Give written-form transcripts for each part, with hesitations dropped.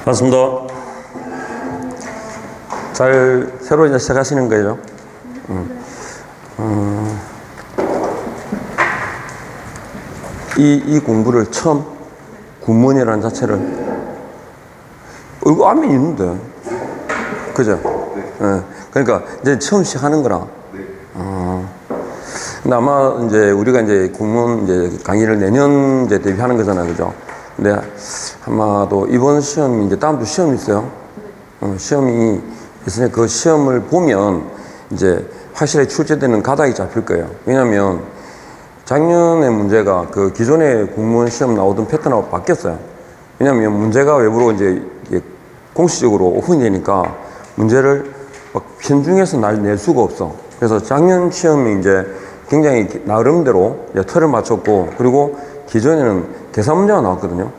반갑습니다. 새로 이제 시작하시는 거예요? 이 공부를 처음, 군문이라는 자체를, 이거 안면 있는데. 그죠? 네. 그러니까 이제 처음 시작하는 거라. 근데 아마 이제 우리가 이제 군문 이제 강의를 내년 이제 대비하는 거잖아요. 그죠? 근데 아마도 이번 시험이 이제 다음 주 시험이 있어요. 시험이 있으니 그 시험을 보면 이제 확실히 출제되는 가닥이 잡힐 거예요. 왜냐면 작년에 문제가 그 기존의 공무원 시험 나오던 패턴하고 바뀌었어요. 왜냐면 문제가 외부로 이제 공식적으로 오픈이 되니까 문제를 막 편중해서 낼 수가 없어. 그래서 작년 시험이 이제 굉장히 나름대로 이제 틀을 맞췄고, 그리고 기존에는 계산 문제가 나왔거든요.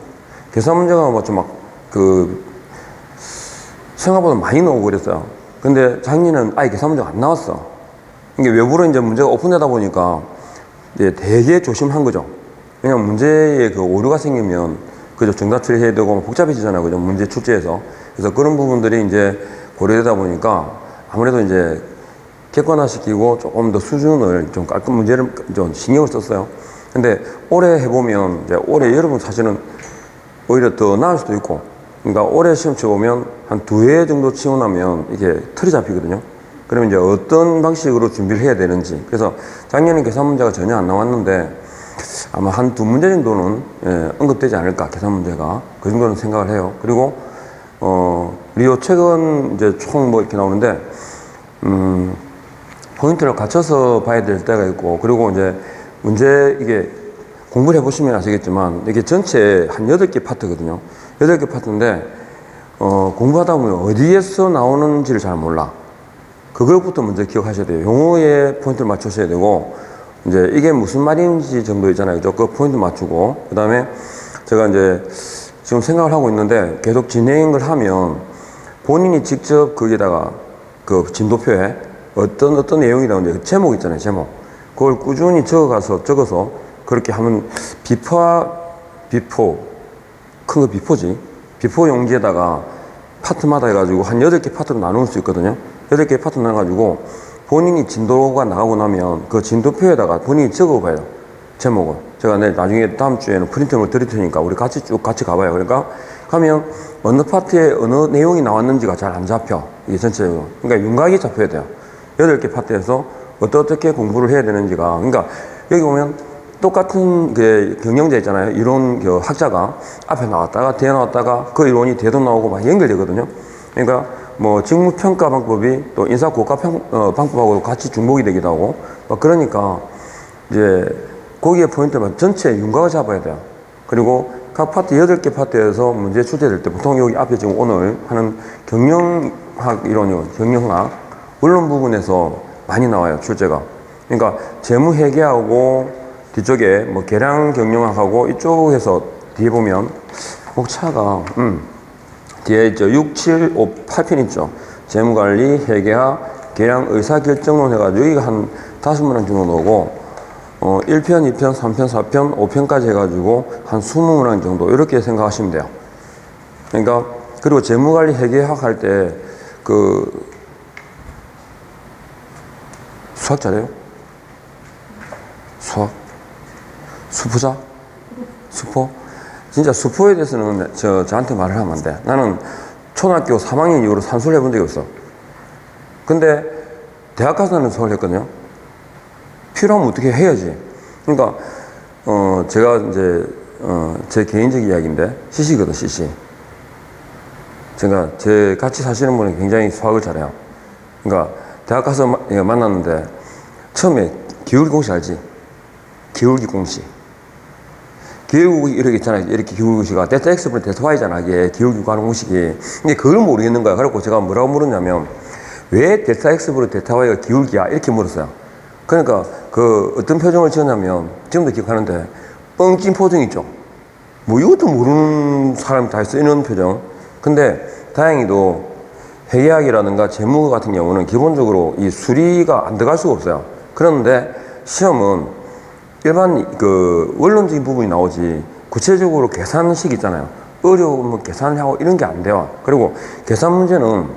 계산 문제가 뭐 좀 막 생각보다 많이 나오고 그랬어요. 근데 작년에는 아예 계산 문제가 안 나왔어. 이게 외부로 이제 문제가 오픈되다 보니까 이제 되게 조심한 거죠. 왜냐면 문제에 그 오류가 생기면 그죠, 정답 처리해야 되고 복잡해지잖아요. 그죠, 문제 출제에서. 그래서 그런 부분들이 이제 고려되다 보니까 아무래도 이제 객관화시키고 조금 더 수준을 좀 깔끔 문제를 좀 신경을 썼어요. 근데 올해 해보면 이제 올해 여러분 사실은 오히려 더 나을 수도 있고, 그러니까 올해 시험 쳐보면 한 2회 정도 치고 나면 이게 틀이 잡히거든요. 그러면 이제 어떤 방식으로 준비를 해야 되는지. 그래서 작년에 계산 문제가 전혀 안 나왔는데 아마 한 2문제 정도는 언급되지 않을까, 계산 문제가. 그 정도는 생각을 해요. 그리고 우리 최근 이제 총 뭐 이렇게 나오는데 포인트를 갖춰서 봐야 될 때가 있고, 그리고 이제 문제 이게 공부를 해보시면 아시겠지만 이게 전체 한 8개 파트거든요. 8개 파트인데 공부하다 보면 어디에서 나오는지를 잘 몰라. 그것부터 먼저 기억하셔야 돼요. 용어에 포인트를 맞추셔야 되고, 이제 이게 무슨 말인지 정도 있잖아요. 그 포인트 맞추고, 그 다음에 제가 이제 지금 생각을 하고 있는데 계속 진행을 하면 본인이 직접 거기다가 그 진도표에 어떤 내용이 나오는지 그 제목 있잖아요. 제목. 그걸 꾸준히 적어서 그렇게 하면 비포, 큰 거 비포지. 비포 용지에다가 파트마다 해가지고 한 8개 파트로 나눌 수 있거든요. 8개 파트 나눠가지고 본인이 진도가 나가고 나면 그 진도표에다가 본인이 적어봐요. 제목을. 제가 나중에 다음 주에는 프린트를 드릴 테니까 우리 같이 가봐요. 그러니까 가면 어느 파트에 어느 내용이 나왔는지가 잘 안 잡혀. 이게 전체적으로. 그러니까 윤곽이 잡혀야 돼요. 8개 파트에서 어떻게 공부를 해야 되는지가. 그러니까 여기 보면 똑같은 그 경영자 있잖아요. 이론 학자가 앞에 나왔다가 뒤에 나왔다가 그 이론이 뒤에도 나오고 막 연결되거든요. 그러니까 뭐 직무평가 방법이 또 인사고과 방법하고 같이 중복이 되기도 하고 막 그러니까 이제 거기에 포인트만 전체 윤곽을 잡아야 돼요. 그리고 각 파트 8개 파트에서 문제 출제될 때 보통 여기 앞에 지금 오늘 하는 경영학 이론이요. 경영학 원론 부분에서 많이 나와요. 출제가. 그러니까 재무회계하고 뒤쪽에 뭐 계량 경영학하고 이쪽에서 뒤에 보면 목차가 뒤에 있죠. 6, 7, 5, 8편 있죠. 재무관리, 회계학, 계량, 의사결정론 해가지고 여기가 한 5문항 정도 나오고 1편, 2편, 3편, 4편, 5편까지 해가지고 한 20문항 정도 이렇게 생각하시면 돼요. 그러니까 그리고 재무관리, 회계학 할 때 수학 잘해요? 수학? 수포자? 수포? 진짜 수포에 대해서는 저한테 말을 하면 안 돼. 나는 초등학교 3학년 이후로 산수를 해본 적이 없어. 근데 대학 가서는 수학을 했거든요. 필요하면 어떻게 해야지. 그러니까 제가 이제 제 개인적 이야기인데 CC거든, CC. 제가 같이 사시는 분이 굉장히 수학을 잘해요. 그러니까 대학 가서 만났는데 처음에 기울기 공식 알지? 기울기 공식. 기울기 이렇게 있잖아요. 이렇게 기울기 공식이 델타 x 분의 델타 y잖아. 이게 기울기 관한 공식이. 근데 그걸 모르겠는 거야. 그래갖고 제가 뭐라고 물었냐면 왜 델타 x 분의 델타 y가 기울기야? 이렇게 물었어요. 그러니까 어떤 표정을 지었냐면 지금도 기억하는데 뻥찐 표정 있죠. 뭐 이것도 모르는 사람이 다 쓰는 표정. 근데 다행히도 회계학이라든가 재무 같은 경우는 기본적으로 이 수리가 안 들어갈 수가 없어요. 그런데 시험은 일반 원론적인 부분이 나오지 구체적으로 계산식 있잖아요. 어려우면 계산을 하고 이런 게 안 돼요. 그리고 계산 문제는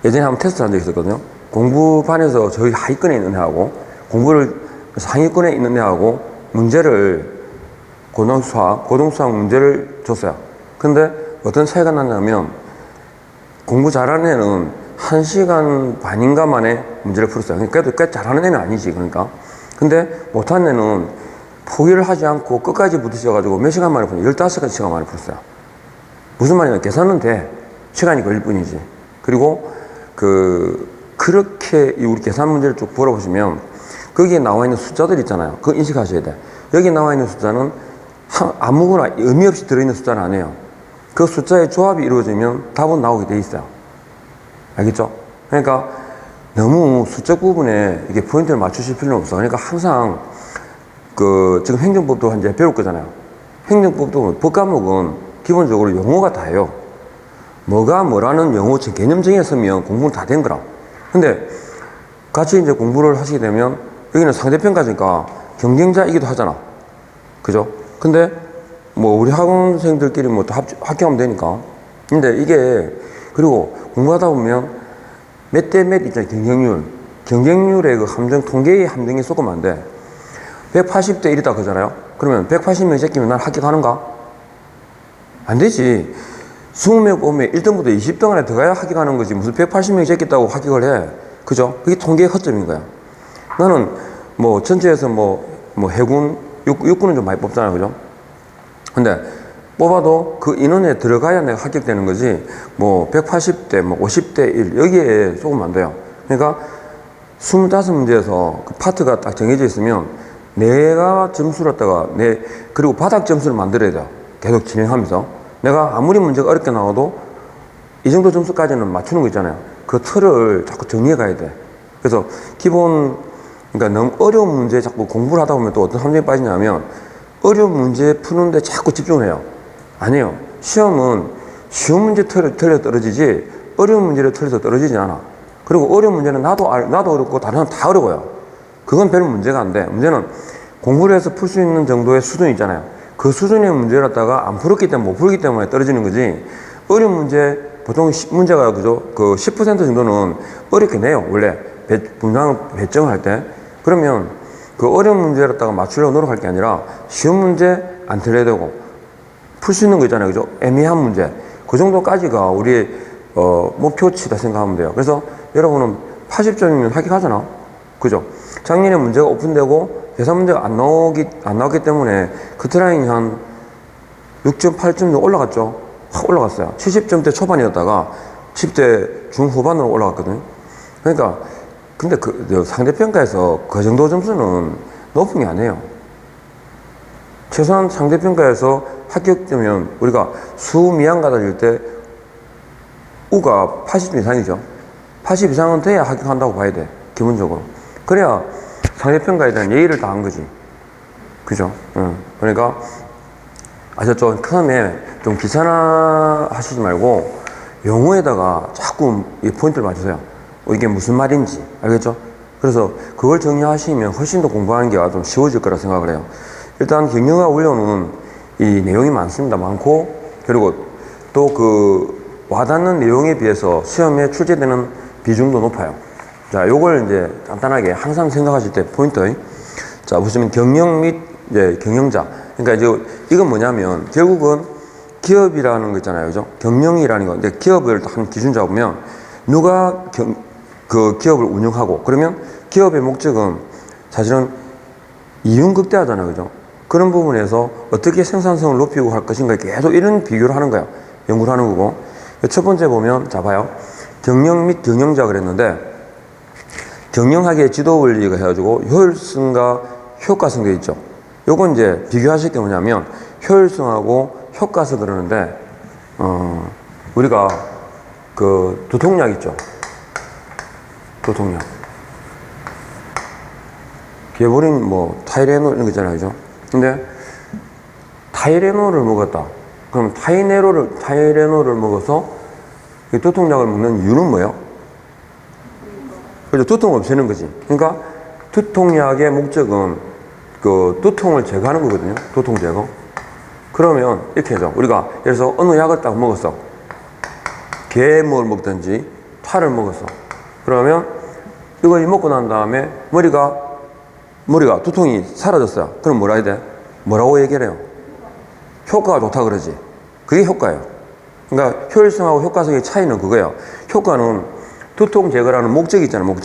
예전에 한번 테스트 한 적이 있었거든요. 공부반에서 저희 하위권에 있는 애하고 공부를 상위권에 있는 애하고 문제를 고등수학 문제를 줬어요. 근데 어떤 차이가 났냐면 공부 잘하는 애는 1시간 반인가 만에 문제를 풀었어요. 그래도 꽤 잘하는 애는 아니지, 그러니까. 근데 못한 애는 포기를 하지 않고 끝까지 부딪혀가지고 몇 시간 만에 풀었어요. 15시간 만에 풀었어요. 무슨 말이냐면 계산은 돼. 시간이 걸릴 뿐이지. 그리고 그렇게 우리 계산 문제를 쭉 풀어보시면 거기에 나와 있는 숫자들 있잖아요. 그거 인식하셔야 돼. 여기 나와 있는 숫자는 아무거나 의미 없이 들어있는 숫자는 아니에요. 그 숫자의 조합이 이루어지면 답은 나오게 돼 있어요. 알겠죠? 그러니까 너무 숫자 부분에 이게 포인트를 맞추실 필요는 없어. 그러니까 항상 지금 행정법도 이제 배울 거잖아요. 행정법도 법 과목은 기본적으로 용어가 다예요. 뭐가 뭐라는 용어 개념 정했으면 공부는 다 된 거라. 근데 같이 이제 공부를 하시게 되면 여기는 상대평가니까 경쟁자이기도 하잖아. 그죠? 근데 뭐 우리 학원생들끼리 뭐 또 합격하면 되니까. 근데 이게 그리고 공부하다 보면 몇 대 몇 있잖아요. 경쟁률의 그 함정, 통계의 함정에 쏘면 안 돼. 180대 1이다 그러잖아요. 그러면 180명 제끼면 난 합격하는가? 안 되지. 20명 보면 1등부터 20등 안에 들어가야 합격하는 거지. 무슨 180명 제꼈다고 합격을 해. 그죠? 그게 통계의 허점인 거야. 나는 뭐 전체에서 뭐 해군, 육군은 좀 많이 뽑잖아요. 그죠? 근데 뽑아도 그 인원에 들어가야 내가 합격되는 거지. 뭐 180대, 뭐 50대 1 여기에 쏘면 안 돼요. 그러니까 25문제에서 그 파트가 딱 정해져 있으면 내가 점수를 갖다가 그리고 바닥 점수를 만들어야 돼요. 계속 진행하면서. 내가 아무리 문제가 어렵게 나와도 이 정도 점수까지는 맞추는 거 있잖아요. 그 틀을 자꾸 정리해 가야 돼. 그래서 그러니까 너무 어려운 문제에 자꾸 공부를 하다 보면 또 어떤 함정에 빠지냐면 어려운 문제 푸는데 자꾸 집중을 해요. 아니에요. 시험은 쉬운 문제 틀려 떨어지지 어려운 문제를 틀려서 떨어지지 않아. 그리고 어려운 문제는 나도 어렵고 다른 사람 다 어려워요. 그건 별 문제가 안 돼. 문제는 공부를 해서 풀 수 있는 정도의 수준이 있잖아요. 그 수준의 문제를 갖다가 안 풀었기 때문에 못 풀기 때문에 떨어지는 거지. 어려운 문제 보통 문제가 그죠? 그 10% 정도는 어렵게 내요. 원래 분당 배정을 할 때. 그러면 그 어려운 문제를 갖다가 맞추려고 노력할 게 아니라 쉬운 문제 안 틀려야 되고 풀 수 있는 거 있잖아요. 그죠? 애매한 문제. 그 정도까지가 우리의 목표치다 생각하면 돼요. 그래서 여러분은 80점이면 합격하잖아. 그죠? 작년에 문제가 오픈되고 계산 문제가 안 나왔기 때문에 커트라인이 한 6점, 8점 정도 올라갔죠. 확 올라갔어요. 70점대 초반이었다가 10대 중후반으로 올라갔거든요. 그러니까 근데 상대평가에서 그 정도 점수는 높은 게 아니에요. 최소한 상대평가에서 합격되면 우리가 수미양 가다닐 때 우가 80점 이상이죠. 80 이상은 돼야 합격한다고 봐야 돼. 기본적으로. 그래야 상대평가에 대한 예의를 다한 거지. 그죠? 그러니까 아셨죠? 처음에 좀 귀찮아 하시지 말고 용어에다가 자꾸 이 포인트를 맞추세요. 이게 무슨 말인지. 알겠죠? 그래서 그걸 정리하시면 훨씬 더 공부하는 게 좀 쉬워질 거라 생각을 해요. 일단 경영학 원료는 이 내용이 많습니다. 많고 그리고 또 와닿는 내용에 비해서 시험에 출제되는 비중도 높아요. 자, 요걸 이제 간단하게 항상 생각하실 때 포인트. 자, 보시면 경영 및 이제 경영자. 그러니까 이제 이건 뭐냐면 결국은 기업이라는 거 있잖아요. 그죠? 경영이라는 거. 근데 기업을 한 기준 잡으면 누가 그 기업을 운영하고 그러면 기업의 목적은 사실은 이윤 극대화잖아요. 그죠? 그런 부분에서 어떻게 생산성을 높이고 할 것인가 계속 이런 비교를 하는 거예요. 연구를 하는 거고. 첫 번째 보면 자 봐요. 경영 및 경영자 그랬는데 경영학의 지도 원리가 해가지고 효율성과 효과성 돼 있죠. 요건 이제 비교하실 게 뭐냐면 효율성하고 효과성 그러는데 우리가 그 두통약 있죠. 두통약. 개보린 뭐 타이레놀 이런 거 있잖아요. 그죠? 근데 타이레놀을 먹었다. 그럼 타이레놀을 먹어서 이 두통약을 먹는 이유는 뭐예요? 그죠? 두통을 없애는 거지. 그러니까 두통약의 목적은 그 두통을 제거하는 거거든요. 두통 제거. 그러면 이렇게 해서 우리가 예를 들어서 어느 약을 딱 먹었어. 개물 먹든지 탈을 먹었어. 그러면 이거 먹고 난 다음에 머리가 두통이 사라졌어요. 그럼 뭐라 해야 돼? 뭐라고 얘기를 해요? 효과가 좋다 그러지. 그게 효과예요. 그러니까 효율성하고 효과성의 차이는 그거예요. 효과는 두통 제거라는 목적이 있잖아요.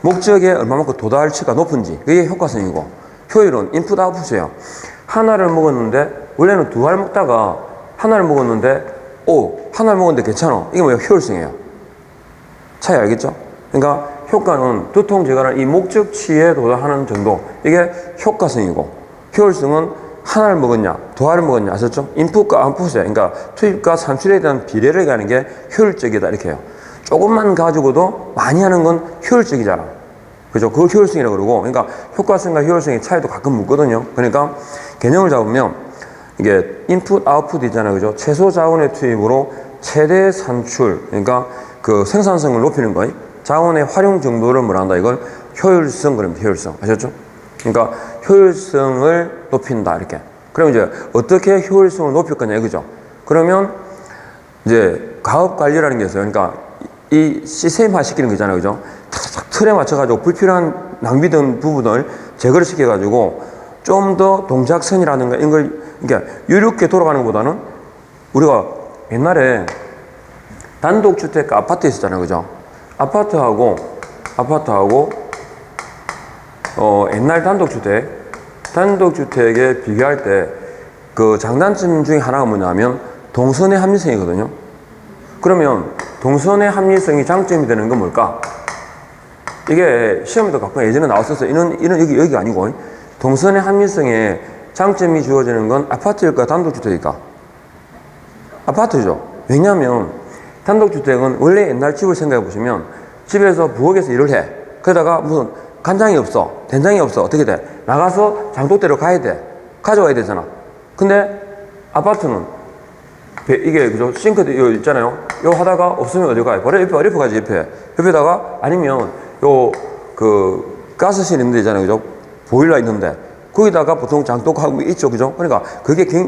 목적에 얼마만큼 도달치가 높은지 그게 효과성이고, 효율은 인풋 아웃풋이에요. 하나를 먹었는데 원래는 두 알 먹다가 하나를 먹었는데 하나를 먹었는데 괜찮아. 이게 뭐예요? 효율성이에요. 차이 알겠죠? 그러니까 효과는 두통 제거라는 이 목적치에 도달하는 정도, 이게 효과성이고, 효율성은 하나를 먹었냐 두 알을 먹었냐 아셨죠? 인풋과 아웃풋이에요. 그러니까 투입과 산출에 대한 비례를 가는 게 효율적이다 이렇게 해요. 조금만 가지고도 많이 하는 건 효율적이잖아. 그죠? 그걸 효율성이라고 그러고, 그러니까 효과성과 효율성의 차이도 가끔 묻거든요. 그러니까 개념을 잡으면 이게 인풋, 아웃풋 있잖아요. 그죠? 최소 자원의 투입으로 최대 산출, 그러니까 그 생산성을 높이는 거예요. 자원의 활용 정도를 뭐라 한다? 이걸 효율성, 그러면 효율성. 아셨죠? 그러니까 효율성을 높인다, 이렇게. 그럼 이제 어떻게 효율성을 높일 거냐, 이거죠? 그러면 이제 가업 관리라는 게 있어요. 그러니까 이 시스템화 시키는 거 있잖아요. 그죠? 탁탁 틀에 맞춰가지고 불필요한 낭비된 부분을 제거를 시켜가지고 좀 더 동작선이라든가 이런 걸, 그러니까 유롭게 돌아가는 것보다는 우리가 옛날에 단독주택과 아파트 있었잖아요. 그죠? 아파트하고 옛날 단독주택에 비교할 때 그 장단점 중에 하나가 뭐냐면 동선의 합리성이거든요. 그러면 동선의 합리성이 장점이 되는 건 뭘까? 이게 시험에도 가끔 예전에 나왔었어요. 여기가 아니고, 동선의 합리성에 장점이 주어지는 건 아파트일까 단독주택일까? 아파트죠. 왜냐하면 단독주택은 원래 옛날 집을 생각해 보시면 집에서 부엌에서 일을 해. 그러다가 무슨 간장이 없어, 된장이 없어, 어떻게 돼? 나가서 장독대로 가야 돼. 가져와야 되잖아. 근데 아파트는 이게 그죠? 싱크대 요 있잖아요. 요 하다가 없으면 어디 가요? 바로 옆에 가지, 옆에다가. 아니면 그 가스실 있는 데 있잖아요. 그죠? 보일러 있는데 거기다가 보통 장독하고 있죠. 그죠? 그러니까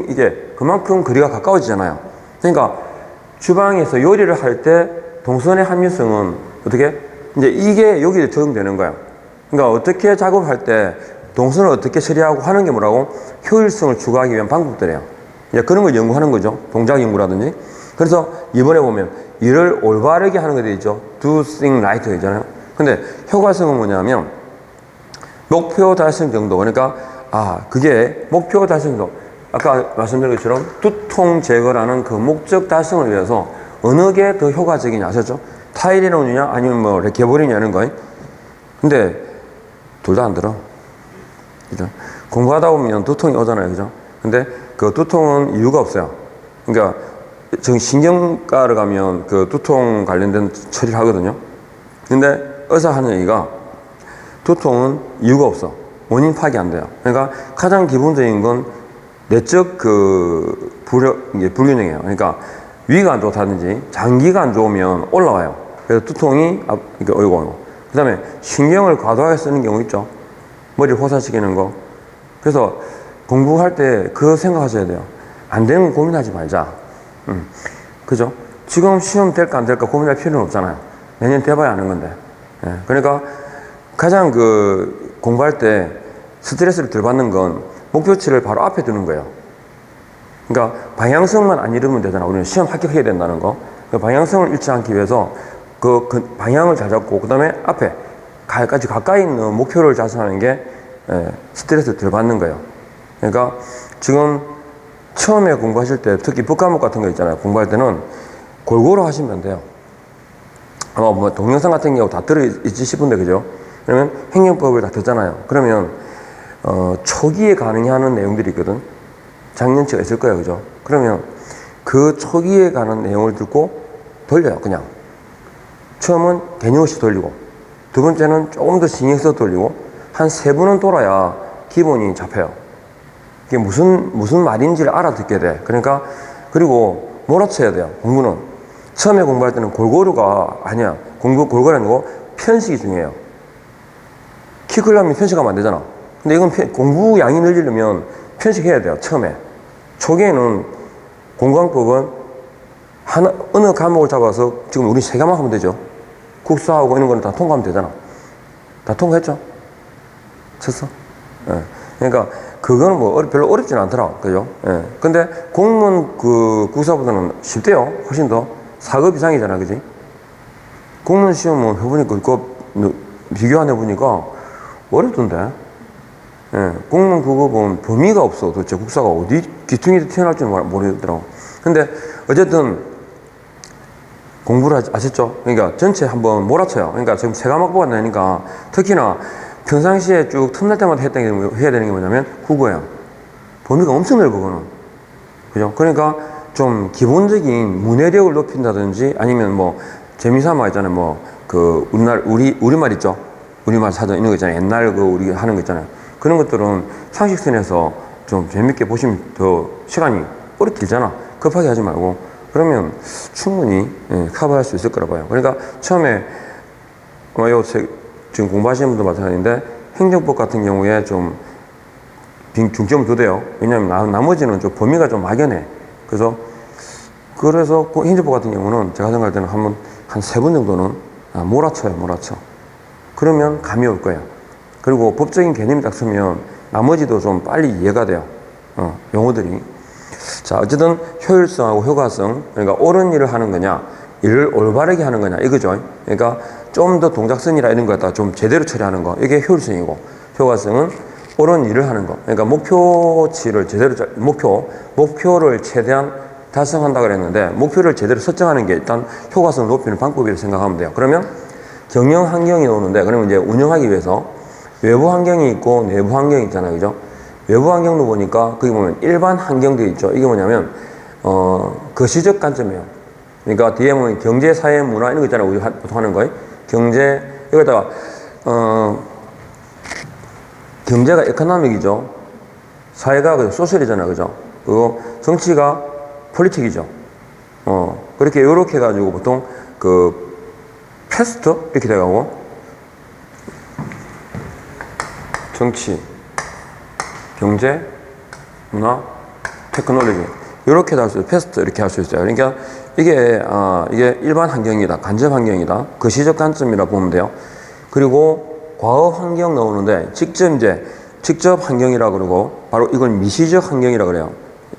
이게 그만큼 거리가 가까워지잖아요. 그러니까 주방에서 요리를 할 때 동선의 합리성은 어떻게? 이제 이게 여기에 적용되는 거예요. 그러니까 어떻게 작업을 할 때 동선을 어떻게 처리하고 하는 게 뭐라고? 효율성을 추구하기 위한 방법들이에요. 이제 그런 걸 연구하는 거죠. 동작 연구라든지. 그래서 이번에 보면 일을 올바르게 하는 게 되어 있죠. Do things right 있잖아요. 근데 효과성은 뭐냐면 목표 달성 정도. 그러니까 그게 목표 달성 정도. 아까 말씀드린 것처럼 두통 제거라는 그 목적 달성을 위해서 어느 게 더 효과적이냐 아셨죠? 타일이론이냐 아니면 뭐 개보리냐는 거예요. 근데 둘 다 안 들어. 그죠? 공부하다 보면 두통이 오잖아요. 그죠? 근데 그 두통은 이유가 없어요. 그러니까 정신경과를 가면 그 두통 관련된 처리를 하거든요. 근데 의사 하는 얘기가 두통은 이유가 없어. 원인 파악이 안 돼요. 그러니까 가장 기본적인 건 내적 불균형이에요. 그러니까 위가 안 좋다든지 장기가 안 좋으면 올라와요. 그래서 두통이 이렇게 오고. 그 다음에 신경을 과도하게 쓰는 경우 있죠. 머리를 호산시키는 거. 그래서 공부할 때 그거 생각하셔야 돼요. 안 되는 건 고민하지 말자. 그죠? 지금 시험 될까 안 될까 고민할 필요는 없잖아요. 내년 돼봐야 아는 건데. 그러니까 가장 공부할 때 스트레스를 덜 받는 건 목표치를 바로 앞에 두는 거예요. 그러니까 방향성만 안 잃으면 되잖아. 우리는 시험 합격해야 된다는 거. 그 방향성을 잃지 않기 위해서 그 방향을 잘 잡고, 그 다음에 앞에 가까이 있는 목표를 달성하는 게 스트레스를 덜 받는 거예요. 그러니까 지금 처음에 공부하실 때 특히 북과목 같은 거 있잖아요. 공부할 때는 골고루 하시면 돼요. 아마 뭐 동영상 같은 경우 다 들어있지 싶은데, 그죠? 그러면 행정법을 다 듣잖아요. 그러면 초기에 가능해하는 내용들이 있거든. 장년치가 있을 거예요. 그죠? 그러면 그 초기에 가는 내용을 듣고 돌려요. 그냥 처음은 개념 없이 돌리고, 두 번째는 조금 더 신경 써서 돌리고, 한 3번은 돌아야 기본이 잡혀요. 이게 무슨 말인지를 알아듣게 돼. 그러니까, 그리고 몰아쳐야 돼요. 공부는 처음에 공부할 때는 골고루가 아니야. 골고루 아니고 편식이 중요해요. 키 크려면 편식하면 안 되잖아. 근데 이건 공부 양이 늘리려면 편식해야 돼요. 처음에. 초기에는 공관법은 어느 과목을 잡아서 지금 우리 세 과목 하면 되죠. 국사하고 이런 거는 다 통과하면 되잖아. 다 통과했죠? 쳤어? 예. 그러니까 그거는 뭐 별로 어렵지는 않더라. 그죠? 예. 근데 공무원 국사보다는 쉽대요. 훨씬 더. 4급 이상이잖아. 그지? 공무원 시험은 해보니까 그거 비교 안 해보니까 어렵던데. 예. 공무원 그거는 범위가 없어. 도대체 국사가 어디 기퉁이 튀어나올지는 모르겠더라고. 근데 어쨌든 공부를 아셨죠? 그러니까 전체 한번 몰아쳐요. 그러니까 지금 세 과목보가 나니까 특히나 평상시에 쭉 틈날 때마다 해야 되는 게 뭐냐면 국어예요. 범위가 엄청 넓어, 그거는. 그죠? 그러니까 좀 기본적인 문해력을 높인다든지 아니면 뭐 재미삼아 있잖아요. 뭐 우리말 있죠? 우리말 사전 이런 거 있잖아요. 옛날 우리 하는 거 있잖아요. 그런 것들은 상식선에서 좀 재밌게 보시면 더 시간이 오래 길잖아. 급하게 하지 말고. 그러면 충분히 커버할 수 있을 거라 봐요. 그러니까 처음에 지금 공부하시는 분도 마찬가지인데 행정법 같은 경우에 좀 중점을 두대요. 왜냐하면 나머지는 좀 범위가 좀 막연해. 그래서 행정법 같은 경우는 제가 생각할 때는 한 세 번 정도는 몰아쳐. 그러면 감이 올 거예요. 그리고 법적인 개념이 딱 서면 나머지도 좀 빨리 이해가 돼요. 용어들이. 자, 어쨌든 효율성하고 효과성, 그러니까 옳은 일을 하는 거냐, 일을 올바르게 하는 거냐, 이거죠. 그러니까 좀 더 동작선이라 이런 거 갖다 좀 제대로 처리하는 거, 이게 효율성이고, 효과성은 옳은 일을 하는 거. 그러니까 목표치를 목표를 최대한 달성한다 그랬는데, 목표를 제대로 설정하는 게 일단 효과성을 높이는 방법이라고 생각하면 돼요. 그러면 경영 환경이 나오는데, 그러면 이제 운영하기 위해서 외부 환경이 있고 내부 환경이 있잖아요. 그죠? 외부 환경도 보니까 거기 보면 일반 환경도 있죠. 이게 뭐냐면 거시적 관점이에요. 그러니까 뒤에 보면 경제, 사회, 문화 이런 거 있잖아요. 우리 보통 하는 거예요. 경제 여기다가 경제가 에코노믹이죠. 사회가 소셜이잖아요. 그죠? 그리고 정치가 폴리틱이죠. 그렇게 요렇게 해가지고 보통 패스트 이렇게 돼가고 정치, 경제, 문화, 테크놀로지 이렇게 할 수 있어요. 패스트 이렇게 할 수 있어요. 그러니까 이게 일반 환경이다, 간접 환경이다, 거시적 관점이라 보면 돼요. 그리고 과업 환경 나오는데 직접 환경이라 그러고 바로 이건 미시적 환경이라 그래요.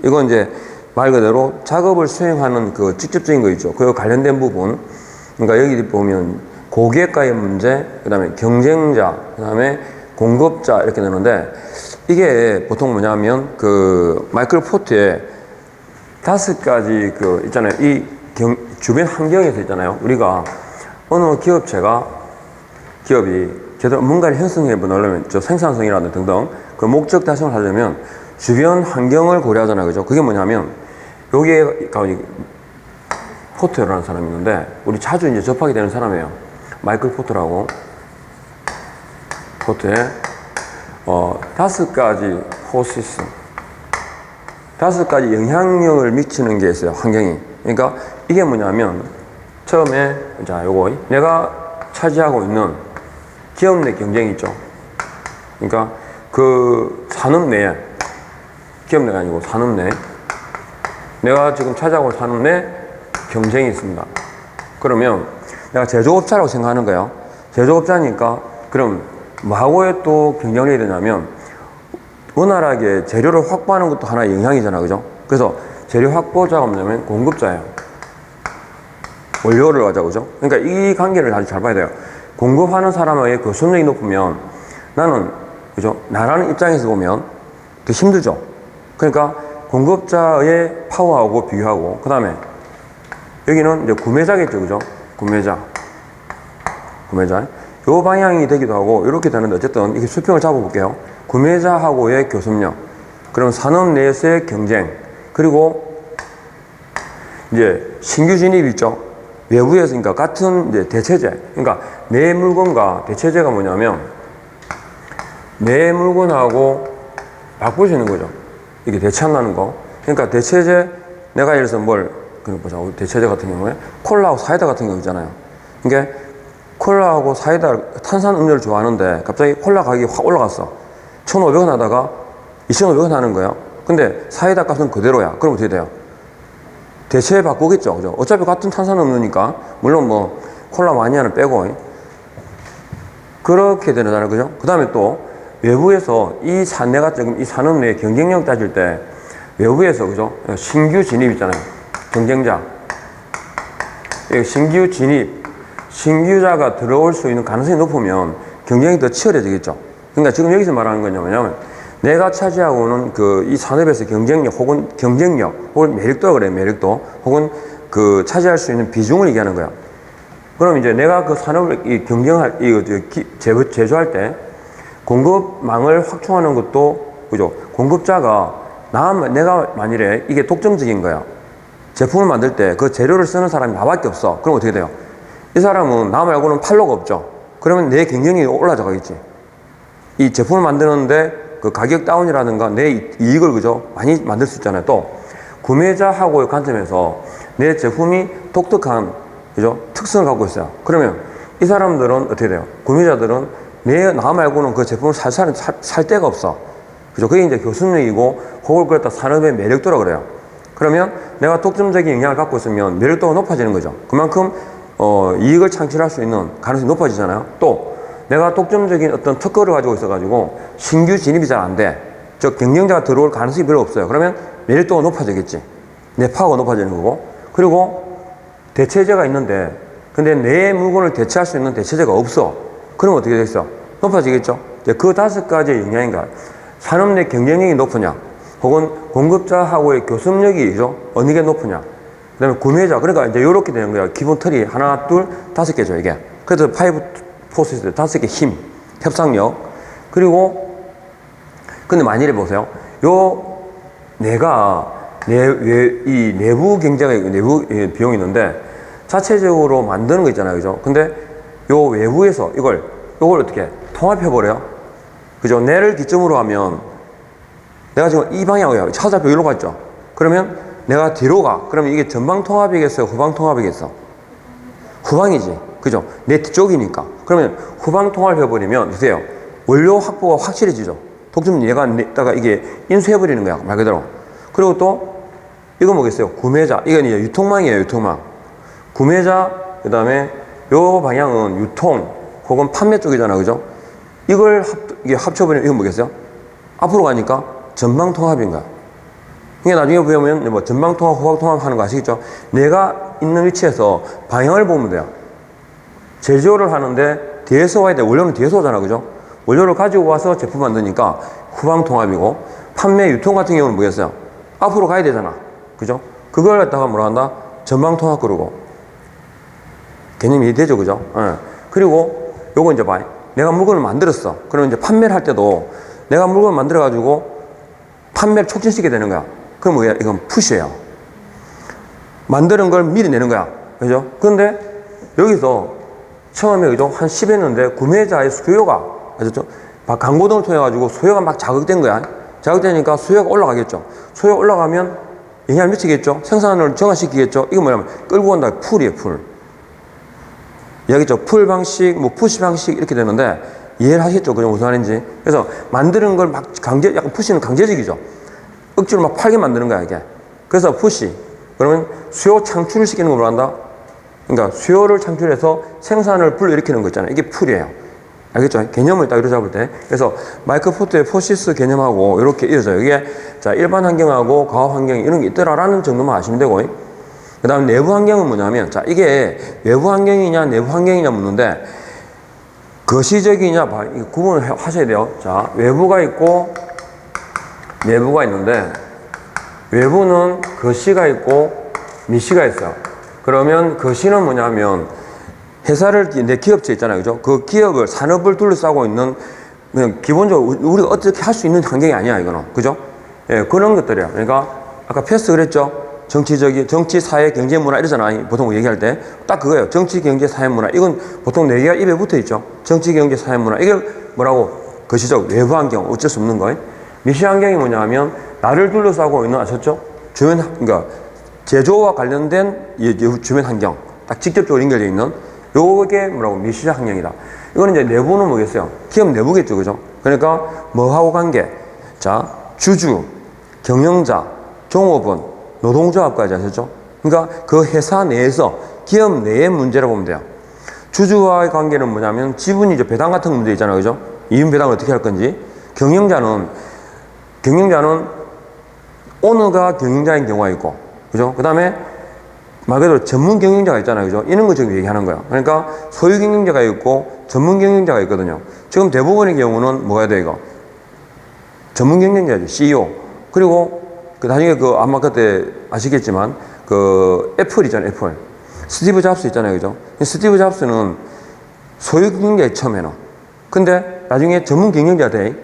이건 이제 말 그대로 작업을 수행하는 그 직접적인 거 있죠. 그 관련된 부분. 그러니까 여기 보면 고객과의 문제, 그 다음에 경쟁자, 그 다음에 공급자 이렇게 되는데 이게 보통 뭐냐면 마이클 포트에 5가지 있잖아요. 이 주변 환경에서 있잖아요. 우리가 어느 기업이 제대로 뭔가를 형성해 보려면 생산성이라든지 등등 그 목적 달성을 하려면 주변 환경을 고려하잖아요. 그죠? 그게 뭐냐면 여기에 포트라는 사람이 있는데 우리 자주 이제 접하게 되는 사람이에요. 마이클 포트라고. 포트에 5가지 포시스 5가지 영향력을 미치는 게 있어요. 환경이. 그러니까 이게 뭐냐면 처음에 요거 내가 차지하고 있는 기업 내 경쟁이 있죠. 그러니까 산업 내에 기업 내가 아니고 산업 내 내가 지금 차지하고 있는 산업 내 경쟁이 있습니다. 그러면 내가 제조업자라고 생각하는 거예요. 제조업자니까 그럼 뭐하고에 또 경쟁력이 되냐면 원활하게 재료를 확보하는 것도 하나의 영향이잖아. 그죠? 그래서 재료 확보자가 뭐냐면 공급자예요. 원료를 가자고. 그죠? 그러니까 이 관계를 아주 잘 봐야 돼요. 공급하는 사람의 교섭력이 높으면 나는, 그죠? 나라는 입장에서 보면 더 힘들죠? 그러니까 공급자의 파워하고 비교하고, 그 다음에 여기는 이제 구매자겠죠. 그죠? 구매자. 요 방향이 되기도 하고, 이렇게 되는데, 어쨌든 이렇게 수평을 잡아볼게요. 구매자하고의 교섭력, 그럼 산업 내에서의 경쟁, 그리고 이제 신규 진입 있죠. 외부에서, 그러니까 같은 이제 대체재. 그러니까 내 물건과 대체재가 뭐냐면, 내 물건하고 바꿀 수 있는 거죠. 이게 대체한다는 거. 그러니까 대체재, 내가 예를 들어서 보자. 대체재 같은 경우에 콜라하고 사이다 같은 경우 있잖아요. 그러니까 콜라하고 사이다, 탄산 음료를 좋아하는데 갑자기 콜라 가격이 확 올라갔어. 1,500원 하다가 2,500원 하는 거예요. 근데 사이다 값은 그대로야. 그럼 어떻게 돼요? 대체 바꾸겠죠. 그죠? 어차피 같은 탄산음료니까. 물론 뭐, 콜라 마니아는 빼고. 그렇게 되잖아요. 그죠? 그 다음에 또, 외부에서 내가 지금 이 산업내의 경쟁력 따질 때, 외부에서, 그죠? 신규 진입 있잖아요. 경쟁자. 신규 진입. 신규자가 들어올 수 있는 가능성이 높으면 경쟁이 더 치열해지겠죠. 그러니까 지금 여기서 말하는 건 뭐냐면, 내가 차지하고는 이 산업에서 경쟁력 혹은 매력도라 그래요. 매력도 혹은 차지할 수 있는 비중을 얘기하는 거야. 그럼 이제 내가 그 산업을 제조할 때 공급망을 확충하는 것도, 그죠? 공급자가 내가 만일에 이게 독점적인 거야. 제품을 만들 때 그 재료를 쓰는 사람이 나밖에 없어. 그럼 어떻게 돼요? 이 사람은 나 말고는 팔로가 없죠. 그러면 내 경쟁력이 올라가겠지. 이 제품을 만드는데 그 가격 다운이라든가 내 이익을, 그죠? 많이 만들 수 있잖아요. 또 구매자하고의 관점에서 내 제품이 독특한, 그죠? 특성을 갖고 있어요. 그러면 이 사람들은 어떻게 돼요? 구매자들은 나 말고는 그 제품을 살 데가 없어. 그죠? 그게 이제 교섭력이고, 그걸 그랬다 산업의 매력도라 그래요. 그러면 내가 독점적인 영향을 갖고 있으면 매력도가 높아지는 거죠. 그만큼 이익을 창출할 수 있는 가능성이 높아지잖아요. 또 내가 독점적인 어떤 특허를 가지고 있어가지고 신규 진입이 잘 안 돼. 즉 경쟁자가 들어올 가능성이 별로 없어요. 그러면 매력도가 높아지겠지. 내 파워가 높아지는 거고. 그리고 대체제가 있는데, 근데 내 물건을 대체할 수 있는 대체제가 없어. 그러면 어떻게 되겠어? 높아지겠죠. 이제 그 5가지의 영향인가. 산업 내 경쟁력이 높으냐, 혹은 공급자하고의 교섭력이죠. 어느 게 높으냐. 그 다음에 구매자. 그러니까 이제 이렇게 되는 거야. 기본 틀이 하나, 둘, 5개죠, 이게. 그래서 5포시스, 5개 힘, 협상력. 그리고, 근데 만일에 보세요. 이 내부 경제가, 내부 비용이 있는데, 자체적으로 만드는 거 있잖아요. 그죠? 근데 요 외부에서 이걸 어떻게 통합해버려요? 그죠? 내를 기점으로 하면, 내가 지금 이 방향이야. 차자표 여기로 갔죠? 그러면 내가 뒤로 가. 그러면 이게 전방 통합이겠어요? 후방 통합이겠어? 후방이지. 그죠? 내 뒤쪽이니까. 그러면 후방 통합을 해버리면, 보세요. 원료 확보가 확실해지죠? 독점 얘가 이게 인수해버리는 거야. 말 그대로. 그리고 또, 이거 뭐겠어요? 구매자. 이건 이제 유통망이에요. 유통망. 구매자, 그 다음에 요 방향은 유통 혹은 판매 쪽이잖아. 그죠? 이걸 합쳐버리면 이건 뭐겠어요? 앞으로 가니까 전방 통합인가. 그러니까 나중에 보면 뭐 전방 통합, 후방 통합 하는 거 아시겠죠? 내가 있는 위치에서 방향을 보면 돼요. 제조를 하는데 뒤에서 와야 돼. 원료는 뒤에서 오잖아. 그죠? 원료를 가지고 와서 제품 만드니까 후방 통합이고, 판매, 유통 같은 경우는 뭐겠어요? 앞으로 가야 되잖아. 그죠? 그걸 갖다가 뭐라 한다? 전방 통합 그러고. 개념이 이해되죠? 그죠? 예. 그리고 요거 이제 봐. 내가 물건을 만들었어. 그러면 이제 판매를 할 때도 내가 물건을 만들어가지고 판매를 촉진시키게 되는 거야. 그럼 뭐야? 이건 푸시예요. 만드는 걸 미리 내는 거야. 그죠? 근데 여기서 처음에 그죠? 한 10 했는데 구매자의 수요가, 아셨죠? 광고 등을 통해가지고 수요가 막 자극된 거야. 자극되니까 수요가 올라가겠죠. 수요가 올라가면 영향을 미치겠죠. 생산을 정화시키겠죠. 이거 뭐냐면 끌고 온다. 풀이에요, 풀. 이야기죠. 풀 방식, 뭐 푸시 방식 이렇게 되는데 이해를 하시겠죠? 그죠? 무슨 말인지. 그래서 만드는 걸 막 약간 푸시는 강제적이죠. 억지로 막 팔게 만드는 거야, 이게. 그래서 푸시. 그러면 수요 창출을 시키는 걸 한다? 그러니까 수요를 창출해서 생산을 불러일으키는 거 있잖아요. 이게 풀이에요. 알겠죠? 개념을 딱 이렇게 잡을 때. 그래서 마이클 포트의 포시스 개념하고 이렇게 이어져요. 이게 자, 일반 환경하고 과학 환경 이런 게 있더라라는 정도만 아시면 되고. 그 다음 내부 환경은 뭐냐면, 자, 이게 외부 환경이냐 내부 환경이냐 묻는데, 거시적이냐, 구분을 하셔야 돼요. 자, 외부가 있고 내부가 있는데, 외부는 거시가 있고 미시가 있어요. 그러면 거시는 뭐냐면, 회사를, 내 기업체 있잖아요. 그죠? 그 기업을, 산업을 둘러싸고 있는, 그냥 기본적으로 우리가 어떻게 할 수 있는 환경이 아니야, 이거는. 그죠? 예, 그런 것들이야. 그러니까, 아까 패스 그랬죠? 정치, 사회, 경제, 문화 이러잖아. 보통 얘기할 때. 딱 그거예요. 정치, 경제, 사회, 문화. 이건 보통 4개가 입에 붙어 있죠. 정치, 경제, 사회, 문화. 이게 뭐라고? 거시적, 외부 환경. 어쩔 수 없는 거예요. 미시 환경이 뭐냐 하면, 나를 둘러싸고 있는, 아셨죠? 그러니까, 제조와 관련된 주변 환경. 딱 직접적으로 연결되어 있는, 요게 뭐라고? 미시 환경이다. 이거는 이제 내부는 뭐겠어요? 기업 내부겠죠. 그죠? 그러니까, 뭐하고 관계? 자, 주주, 경영자, 종업원, 노동조합까지 하셨죠? 그러니까 그 회사 내에서 기업 내의 문제라고 보면 돼요. 주주와의 관계는 뭐냐면 지분이 이제 배당 같은 문제 있잖아요. 그죠? 이윤 배당을 어떻게 할 건지. 경영자는 오너가 경영자인 경우가 있고, 그죠? 그 다음에 말 그대로 전문 경영자가 있잖아요. 그죠? 이런 거 지금 얘기하는 거예요. 그러니까 소유 경영자가 있고 전문 경영자가 있거든요. 지금 대부분의 경우는 뭐가 돼요, 이거? 전문 경영자죠. CEO. 그리고 그 나중에 아마 그때 아시겠지만 애플 있잖아요. 애플. 스티브 잡스 있잖아요. 그죠? 스티브 잡스는 소유 경영자에 처음에는. 근데 나중에 전문 경영자가 돼.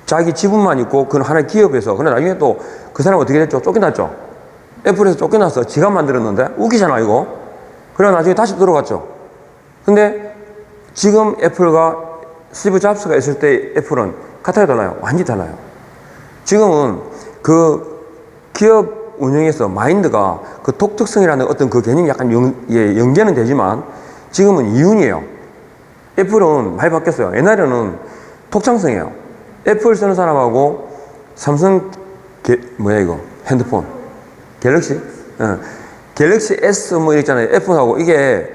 자기 지분만 있고 그건 하나의 기업에서. 근데 나중에 또 그 사람 어떻게 됐죠? 쫓겨났죠? 애플에서 쫓겨났어. 지가 만들었는데. 웃기잖아, 이거. 그래 나중에 다시 들어갔죠. 근데 지금 애플과 스티브 잡스가 있을 때 애플은 같아요, 달라요? 완전히 달라요. 지금은 기업 운영에서 마인드가 독특성이라는 어떤 개념이 약간 연계는 되지만 지금은 이윤이에요. 애플은 많이 바뀌었어요. 옛날에는 독창성이에요. 애플 쓰는 사람하고 삼성 핸드폰 갤럭시 갤럭시 S 있잖아요. 애플하고 이게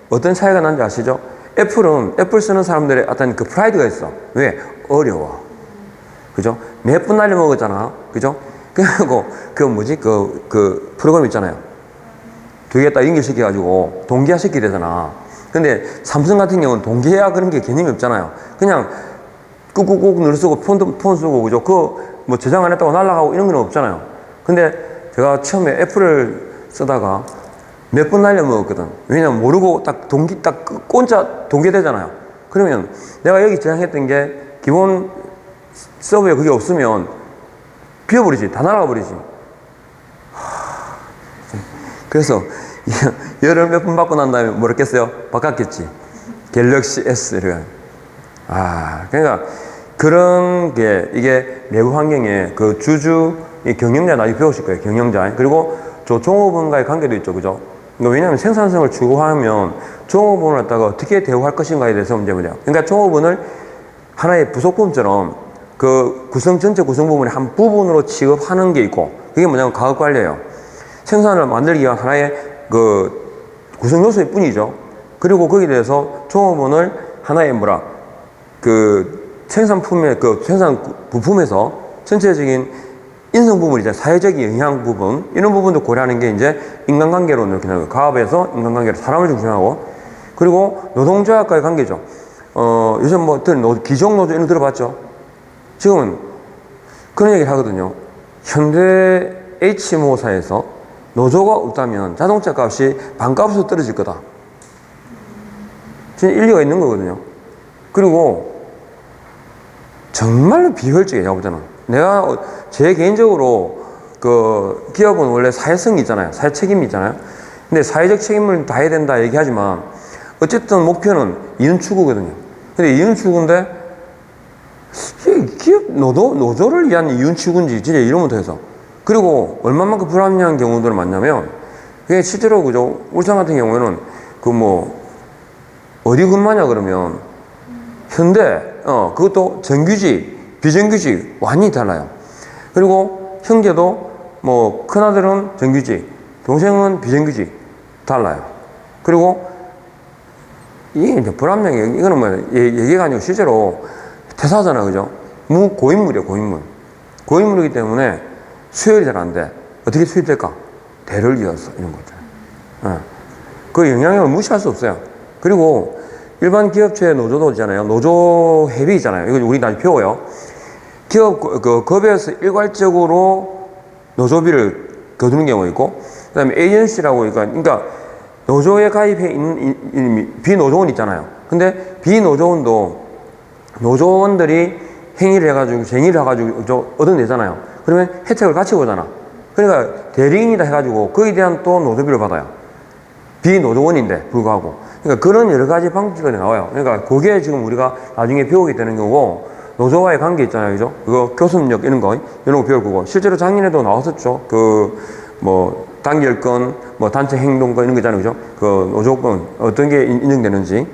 어떤 차이가 나는지 아시죠? 애플 쓰는 사람들의 어떤 프라이드가 있어. 왜? 어려워. 그죠? 몇 분 날려 먹었잖아. 그죠? 그리고 프로그램 있잖아요. 두 개 딱 연결시켜가지고 동기화 시켜야 되잖아. 근데 삼성 같은 경우는 동기화 그런 게 개념이 없잖아요. 그냥 꾹꾹꾹 눌러 쓰고 폰 쓰고, 그죠? 저장 안 했다고 날아가고 이런 건 없잖아요. 근데 제가 처음에 애플을 쓰다가 몇 분 날려 먹었거든. 왜냐면 모르고 꼰짜 동기되잖아요. 그러면 내가 여기 저장했던 게 기본 서버에 그게 없으면 비워버리지. 다 날아가버리지. 그래서 열을 몇 분 받고 난 다음에 뭐랬겠어요? 바꿨겠지. 갤럭시 S 이래. 그러니까 그런 게 이게 내부 환경에 주주 경영자 나중에 배우실 거예요. 경영자. 그리고 종업원과의 관계도 있죠. 그죠? 왜냐하면 생산성을 추구하면 종업원을 갖다가 어떻게 대우할 것인가에 대해서 문제예요. 그러니까 종업원을 하나의 부속품처럼 전체 구성 부분의 한 부분으로 취급하는 게 있고, 그게 뭐냐면 가업 관리예요. 생산을 만들기 위한 하나의 구성 요소일 뿐이죠. 그리고 거기에 대해서 종업원을 하나의 생산품의 생산 부품에서 전체적인 인성 부분이죠. 사회적인 영향 부분, 이런 부분도 고려하는 게 이제 인간관계로 이렇게 나와요. 가업에서 인간관계로 사람을 중심하고, 그리고 노동조합과의 관계죠. 요즘 기종노조 이런 거 들어봤죠? 지금은 그런 얘기를 하거든요. 현대 H모사에서 노조가 없다면 자동차 값이 반값으로 떨어질 거다. 진짜 일리가 있는 거거든요. 그리고 정말로 비효율적이에요, 볼 때는. 제 개인적으로 기업은 원래 사회성이 있잖아요. 사회 책임이 있잖아요. 근데 사회적 책임을 다해야 된다 얘기하지만 어쨌든 목표는 이윤 추구거든요. 근데 이윤 추구인데 기업 노조를 위한 이윤 추구인지 진짜 이런 못해서. 그리고 얼마만큼 불합리한 경우들을 만나면 그게 실제로 그죠? 울산 같은 경우에는 어디 근무하냐 그러면 현대 그것도 정규직 비정규직 완전히 달라요. 그리고 형제도 큰아들은 정규직, 동생은 비정규직 달라요. 그리고 이게 이제 불합리한 이거는 얘기가 아니고 실제로 퇴사하잖아, 그죠? 고인물이에요, 고인물. 고인물이기 때문에 수혈이 잘 안 돼. 어떻게 수혈될까? 대를 이어서 이런 거 있잖아요. 그 영향력을 무시할 수 없어요. 그리고 일반 기업체의 노조도 있잖아요. 노조 협의 있잖아요. 이거 우리 나중에 배워요. 급여에서 일괄적으로 노조비를 거두는 경우가 있고, 그 다음에 에이전시라고, 그러니까 노조에 가입해 있는 비노조원 있잖아요. 근데 비노조원도 노조원들이 행위를 해가지고, 쟁의를 해가지고 얻어내잖아요. 그러면 혜택을 같이 보잖아. 그러니까 대리인이다 해가지고 거기에 대한 또 노조비를 받아요. 비노조원인데 불구하고. 그러니까 그런 여러 가지 방식들이 나와요. 그러니까 그게 지금 우리가 나중에 배우게 되는 거고, 노조와의 관계 있잖아요. 그죠? 교섭력 이런 거 배울 거고, 실제로 작년에도 나왔었죠. 단결권, 단체 행동권 이런 거 있잖아요. 그죠? 노조권 어떤 게 인정되는지.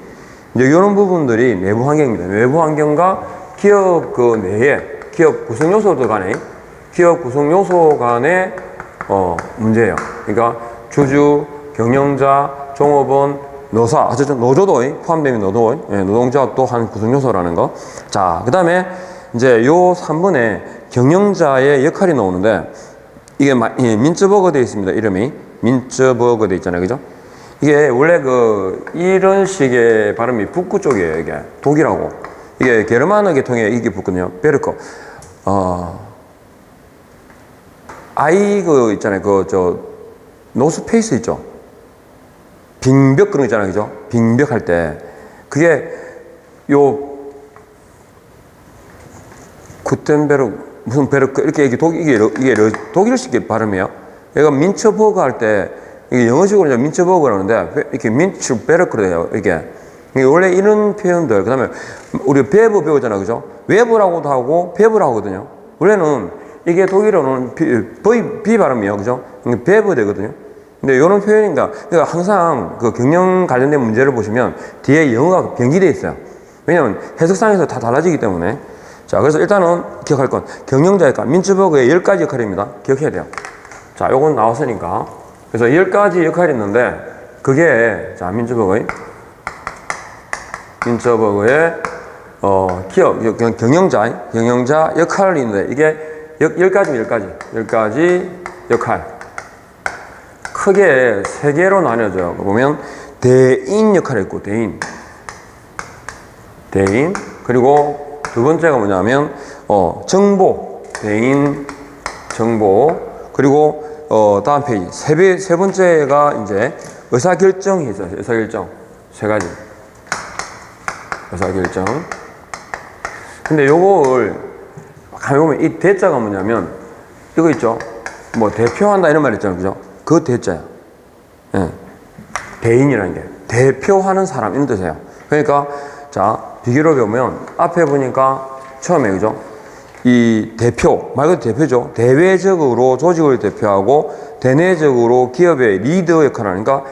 이제 이런 부분들이 내부 환경입니다. 외부 환경과 기업 내에, 기업 구성 요소들 간에 기업 구성 요소 간의 문제예요. 그러니까 주주, 경영자, 종업원, 노사, 노조도 포함되면 노조, 노동자 또한 구성 요소라는 거. 자, 그 다음에 이제 요 3번에 경영자의 역할이 나오는데 이게 민츠버그 되어 있습니다. 이름이 민츠버그 되어 있잖아요, 그죠? 이게 원래 이런 식의 발음이 북구 쪽이에요. 이게 독일하고 이게 게르만어 계통에 이게 붙거든요. 베르커. 아이 있잖아요. 노스페이스 있죠. 빙벽 그런 거 있잖아요, 그죠? 빙벽 할 때 그게 요 구텐베르 무슨 베르크 이렇게 이게 독일식 발음이에요. 얘가 민츠버그 할 때 이게 영어식으로 민츠버그라는데 이렇게 민츠베르크로 돼요. 이게 원래 이런 표현들 그다음에 우리 베브 배우잖아요, 그죠? 외부라고도 하고 베브라고 하거든요. 원래는 이게 독일어는 B 발음이에요, 그죠? 베브 되거든요. 근데 이런 표현인가, 그러니까 항상 경영 관련된 문제를 보시면 뒤에 영어가 병기되어 있어요. 왜냐면 해석상에서 다 달라지기 때문에. 자, 그래서 일단은 기억할 건 경영자의 역할, 민츠버그의 10가지 역할입니다. 기억해야 돼요. 자, 요건 나왔으니까. 그래서 10가지 역할이 있는데 그게 자, 민츠버그의 기업 경영자 역할이 있는데 이게 10가지 역할. 크게 3개로 나뉘어져요. 보면 대인 역할이 있고 대인 그리고 두 번째가 뭐냐면 정보 대인 정보 그리고 다음 페이지 세 번째가 이제 의사결정이 있어요. 의사결정 3가지 의사결정. 근데 요걸 가만 보면 이 대자가 뭐냐면 이거 있죠. 뭐 대표한다 이런 말 있잖아요, 그죠? 그 대자야. 예. 대인이라는 게 대표하는 사람 이런 뜻이에요. 그러니까 자 비교로 보면 앞에 보니까 처음에 그죠? 이 대표 말 그대로 대표죠. 대외적으로 조직을 대표하고 대내적으로 기업의 리더 역할을 하니까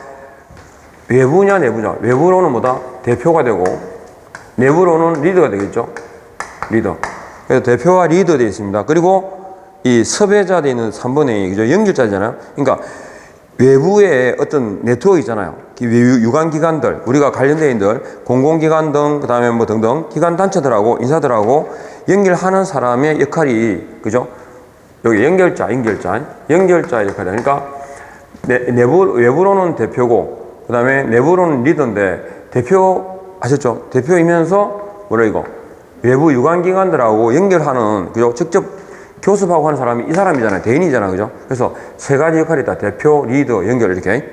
외부냐 내부냐. 외부로는 뭐다? 대표가 되고 내부로는 리더가 되겠죠. 리더. 그래서 대표와 리더 되어 있습니다. 그리고 이 섭외자 되어 있는 3번의 2, 그죠? 연결자잖아요. 그러니까 외부에 어떤 네트워크 있잖아요. 유관기관들, 우리가 관련된 인들, 공공기관 등, 그 다음에 뭐 등등, 기관단체들하고, 인사들하고 연결하는 사람의 역할이, 그죠? 여기 연결자의 역할이. 그러니까, 외부로는 대표고, 그 다음에 내부로는 리더인데, 대표, 아셨죠? 대표이면서, 외부 유관기관들하고 연결하는, 그죠? 직접 교섭하고 하는 사람이 이 사람이잖아요. 대인이잖아요. 그죠? 그래서 3가지 역할이 있다. 대표, 리더, 연결, 이렇게.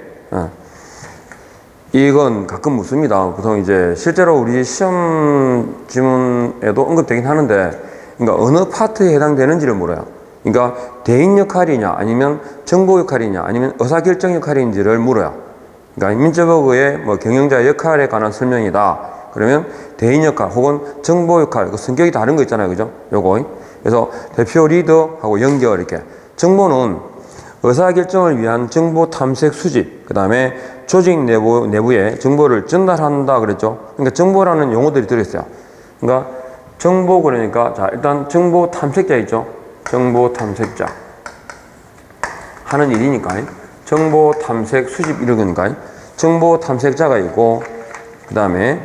이건 가끔 묻습니다. 보통 이제 실제로 우리 시험 지문에도 언급되긴 하는데, 그러니까 어느 파트에 해당되는지를 물어요. 그러니까 대인 역할이냐, 아니면 정보 역할이냐, 아니면 의사결정 역할인지를 물어요. 그러니까 민츠버그의 뭐 경영자 역할에 관한 설명이다. 그러면 대인 역할 혹은 정보 역할, 그 성격이 다른 거 있잖아요. 그죠? 요거. 그래서 대표 리더하고 연결 이렇게. 정보는 의사결정을 위한 정보 탐색 수집, 그 다음에 조직 내부에 정보를 전달한다 그랬죠. 그러니까 정보라는 용어들이 들어있어요. 그러니까 정보 그러니까 자 일단 정보 탐색자 있죠. 정보 탐색자 하는 일이니까 정보 탐색 수집 이러니까 정보 탐색자가 있고 그 다음에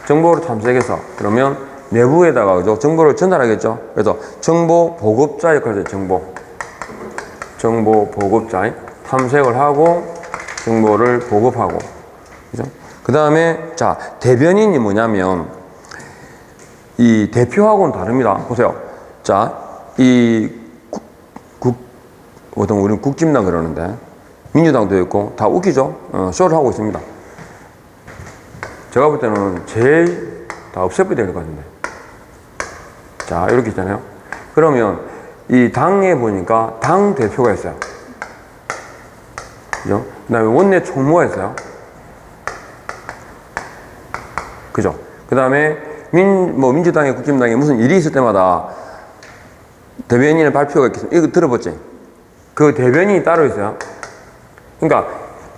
정보를 탐색해서 그러면 내부에다가 그죠? 정보를 전달하겠죠. 그래서 정보 보급자 역할을 해요. 정보 보급자 탐색을 하고 정보를 보급하고 그죠? 그 다음에 자 대변인이 뭐냐면 이 대표하고는 다릅니다. 보세요. 자 이 보통 우리는 국진당 그러는데 민주당도 있고 다 웃기죠. 쇼를 하고 있습니다. 제가 볼 때는 제일 다 없애버려야 될 것 같은데. 자, 이렇게 있잖아요. 그러면 이 당에 보니까 당 대표가 있어요. 그죠? 그 다음에 원내 총무가 있어요. 그죠? 그 다음에 민주당에 국힘당에 무슨 일이 있을 때마다 대변인의 발표가 있겠습니다. 이거 들어봤지? 그 대변인이 따로 있어요. 그러니까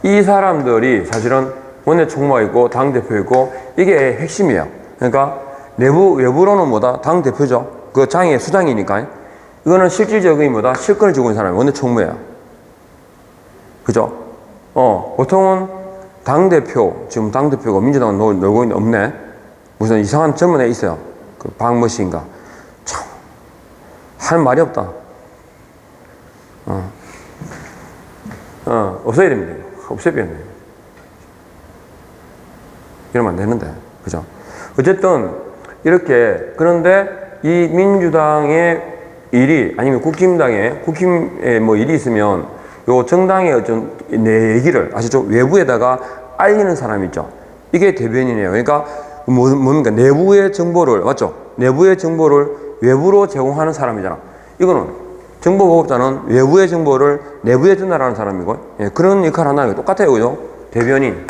이 사람들이 사실은 원내 총무가 있고 당 대표 있고 이게 핵심이에요. 그러니까 외부로는 뭐다? 당 대표죠. 그 장의 수장이니까. 이거는 실질적인 뭐다? 실권을 쥐고 있는 사람이 원내 총무예요. 그죠? 보통은 당대표, 지금 당대표가 민주당은 놀고 있는데 없네. 무슨 이상한 젊은 애 있어요. 그 박머신가. 참, 할 말이 없다. 없어야 됩니다. 없애야 됩니다. 이러면 안 되는데. 그죠? 어쨌든, 이렇게, 그런데 이 민주당의 일이, 아니면 국힘에 뭐 일이 있으면, 요 정당의 어떤 내 얘기를, 아시죠? 외부에다가 알리는 사람이 있죠. 이게 대변인이에요. 그러니까, 뭡니까? 내부의 정보를, 맞죠? 내부의 정보를 외부로 제공하는 사람이잖아. 이거는, 정보보급자는 외부의 정보를 내부에 전달하는 사람이고, 예, 그런 역할을 한다는 게 똑같아요. 그죠? 대변인.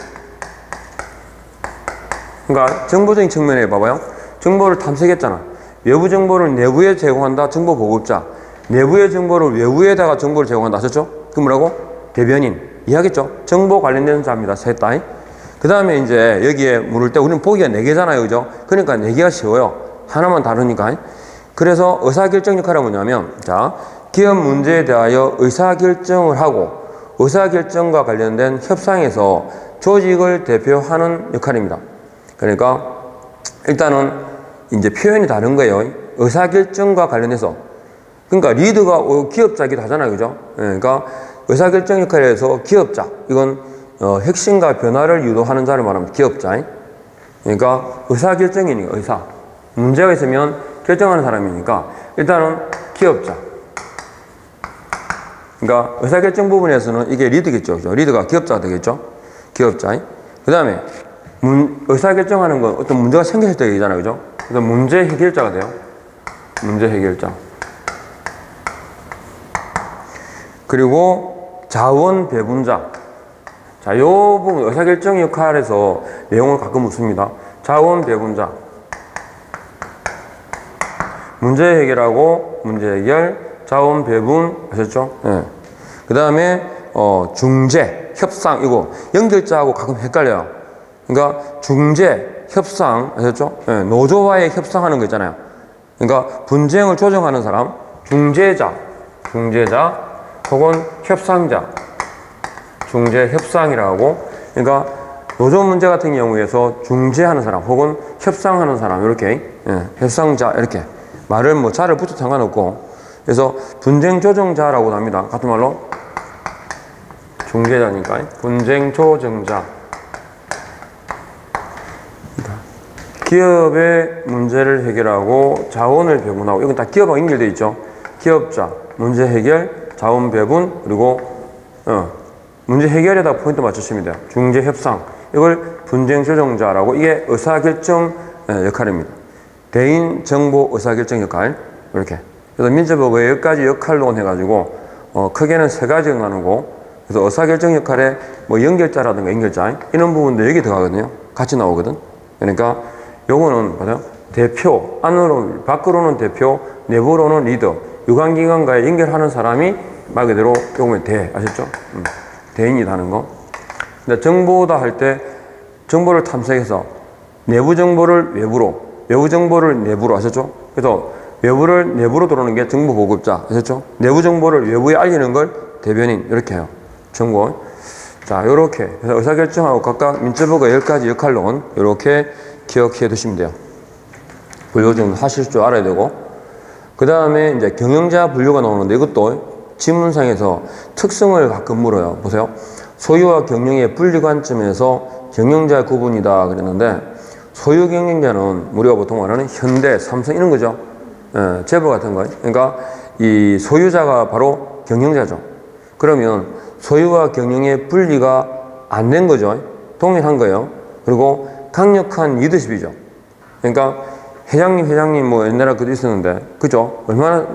그러니까, 정보적인 측면에 봐봐요. 정보를 탐색했잖아. 외부 정보를 내부에 제공한다. 정보보급자. 내부의 정보를 외부에다가 정보를 제공한다. 아셨죠? 그 뭐라고? 대변인. 이해하겠죠? 정보 관련된 자입니다. 셋 다. 그 다음에 이제 여기에 물을 때 우리는 보기가 4개잖아요. 그죠? 그러니까 4개가 쉬워요. 하나만 다르니까. 그래서 의사결정 역할은 뭐냐면, 자, 기업 문제에 대하여 의사결정을 하고 의사결정과 관련된 협상에서 조직을 대표하는 역할입니다. 그러니까 일단은 이제 표현이 다른 거예요. 의사결정과 관련해서. 그러니까 리더가 기업자이기도 하잖아요. 그죠? 그러니까 의사결정 역할에서 기업자. 이건 핵심과 변화를 유도하는 자를 말하면 기업자. 그러니까 의사결정이니까 의사. 문제가 있으면 결정하는 사람이니까 일단은 기업자. 그러니까 의사결정 부분에서는 이게 리더겠죠. 그죠? 리더가 기업자가 되겠죠. 기업자. 그 다음에 의사결정하는 건 어떤 문제가 생겼을 때 얘기잖아요. 그죠? 그래서 문제 해결자가 돼요. 문제 해결자. 그리고 자원 배분자. 자, 요 부분 의사결정 역할에서 내용을 가끔 묻습니다. 자원 배분자. 문제 해결하고 문제 해결, 자원 배분 아셨죠? 예. 그 다음에 중재, 협상 이거 연결자하고 가끔 헷갈려요. 그러니까 중재, 협상 아셨죠? 예. 노조와의 협상하는 거 있잖아요. 그러니까 분쟁을 조정하는 사람, 중재자 혹은 협상자, 중재 협상이라고. 그러니까 노조 문제 같은 경우에서 중재하는 사람 혹은 협상하는 사람 이렇게 협상자 이렇게 말을 뭐 자를 붙여 상관없고. 그래서 분쟁 조정자라고도 합니다. 같은 말로 중재자니까 분쟁 조정자. 기업의 문제를 해결하고 자원을 배분하고 이건 다 기업하고 연결되어 있죠. 기업자, 문제 해결, 자원 배분, 그리고 문제 해결에다 포인트 맞추시면 돼요. 중재 협상. 이걸 분쟁 조정자라고. 이게 의사결정 역할입니다. 대인 정보 의사결정 역할. 이렇게. 그래서 민주법의 여기까지 역할론 해가지고 크게는 3가지로 나누고, 그래서 의사결정 역할에 뭐 연결자라든가 연결자 이런 부분도 여기 들어가거든요. 같이 나오거든. 그러니까 요거는 뭐죠? 대표, 안으로 밖으로는 대표, 내부로는 리더. 유관기관과의 연결하는 사람이 말 그대로 요거는 아셨죠? 대인이다 하는 거. 근데 정보다 할 때 정보를 탐색해서 내부 정보를 외부로, 외부 정보를 내부로 아셨죠? 그래서 외부를 내부로 들어오는 게 정보 보급자 아셨죠? 내부 정보를 외부에 알리는 걸 대변인 이렇게 해요. 정보. 자, 요렇게. 그래서 의사결정하고 각각 민주법의 10가지 역할론 요렇게 기억해 두시면 돼요. 분류 좀 하실 줄 알아야 되고. 그 다음에 이제 경영자 분류가 나오는데 이것도 지문상에서 특성을 가끔 물어요. 보세요. 소유와 경영의 분리 관점에서 경영자 구분이다 그랬는데, 소유 경영자는 우리가 보통 말하는 현대, 삼성 이런 거죠. 재벌 같은 거. 그러니까 이 소유자가 바로 경영자죠. 그러면 소유와 경영의 분리가 안 된 거죠. 동일한 거예요. 그리고 강력한 리더십이죠. 그러니까 회장님 뭐 옛날에 그도 있었는데, 그죠? 얼마나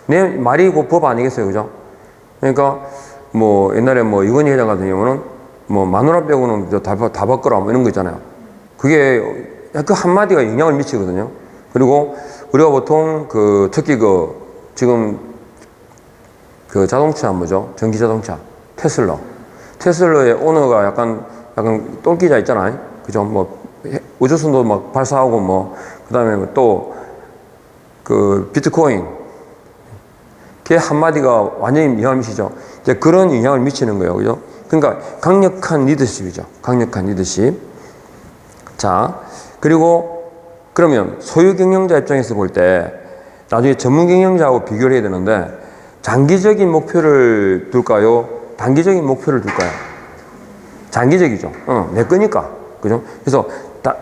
내 말이 곧 법 아니겠어요, 그죠? 그러니까 뭐 옛날에 뭐 이건희 회장 같은 경우는 뭐 마누라 빼고는 다 바꿔라 뭐 이런 거 있잖아요. 그게 그 한마디가 영향을 미치거든요. 그리고 우리가 보통 특히 지금 자동차 뭐죠? 전기 자동차 테슬라의 오너가 약간 똘끼자 있잖아요. 그죠? 뭐 우주선도 막 발사하고 뭐 그다음에 또 비트코인 걔 한마디가 완전히 영향을 이제 그런 영향을 미치는 거예요. 그죠? 그러니까 강력한 리더십이죠. 강력한 리더십. 자, 그리고 그러면 소유 경영자 입장에서 볼 때 나중에 전문 경영자하고 비교를 해야 되는데 장기적인 목표를 둘까요? 단기적인 목표를 둘까요? 장기적이죠. 내 거니까. 그죠? 그래서